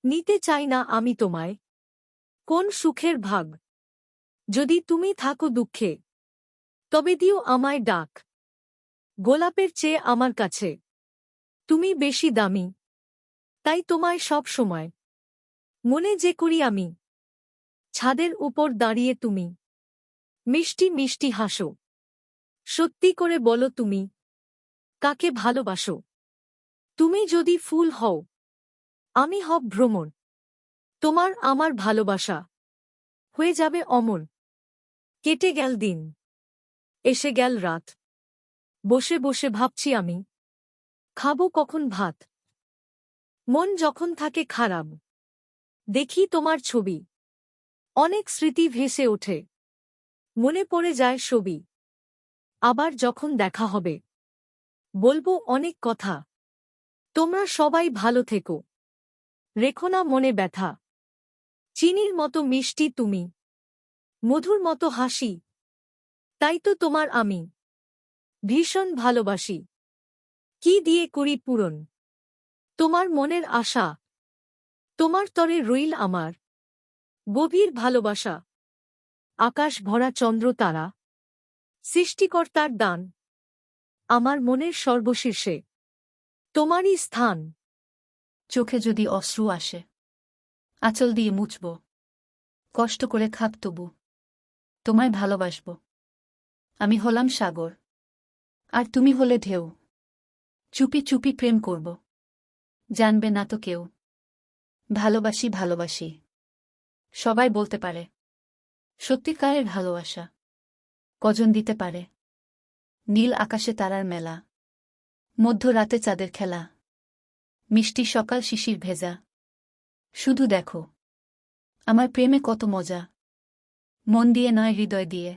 নিতে চাই না আমি তোমায় কোন সুখের ভাগ। যদি তুমি থাকো দুঃখে তবে দিও আমায় ডাক। গোলাপের চেয়ে আমার কাছে তুমি বেশি দামি, তাই তোমায় সব সময় মনে যে করি আমি। ছাদের উপর দাঁড়িয়ে তুমি মিষ্টি মিষ্টি হাসো। সত্যি করে বলো তুমি কাকে ভালোবাসো। তুমি যদি ফুল হও আমি হব ভ্রমর। তোমার আমার ভালোবাসা হয়ে যাবে অমর। কেটে গেল দিন, এসে গেল রাত, বসে বসে ভাবছি আমি খাবো কখন ভাত। মন যখন থাকে খারাপ দেখি তোমার ছবি, অনেক স্মৃতি ভেসে ওঠে, মনে পড়ে যায় ছবি। আবার যখন দেখা হবে বলবো অনেক কথা। তোমরা সবাই ভালো থেকো, রেখো না মনে ব্যথা। চিনির মতো মিষ্টি তুমি, মধুর মতো হাসি, তাই তো তোমার আমি ভীষণ ভালোবাসি। কি দিয়ে করি পূরণ তোমার মনের আশা। তোমার তরে রইল আমার গভীর ভালোবাসা। আকাশ ভরা চন্দ্র তারা সৃষ্টিকর্তার দান। আমার মনের সর্বশীর্ষে তোমারই স্থান। চোখে যদি অশ্রু আসে আঁচল দিয়ে মুছব, কষ্ট করে খাপ তবু তোমায় ভালোবাসব। আমি হলাম সাগর আর তুমি হলে ঢেউ, চুপি চুপি প্রেম করব, জানবে না তো কেউ। ভালোবাসি ভালোবাসি সবাই বলতে পারে, সত্যিকারের ভালোবাসা কজন দিতে পারে। নীল আকাশে তারার মেলা, মধ্যরাতে চাঁদের খেলা, মিষ্টি সকাল শিশির ভেজা। শুধু দেখো আমার প্রেমে কত মজা। মন দিয়ে নয় হৃদয় দিয়ে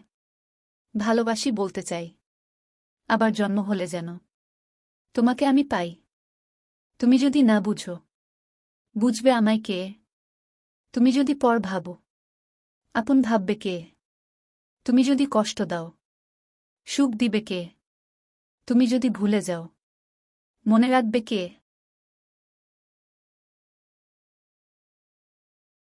ভালোবাসি বলতে চাই। আবার জন্ম হলে যেন তোমাকে আমি পাই। তুমি যদি না বুঝো বুঝবে আমায় কে। তুমি যদি পর ভাবো আপন ভাববে কে। তুমি যদি কষ্ট দাও সুখ দিবে কে। তুমি যদি ভুলে যাও মনে রাখবে কে।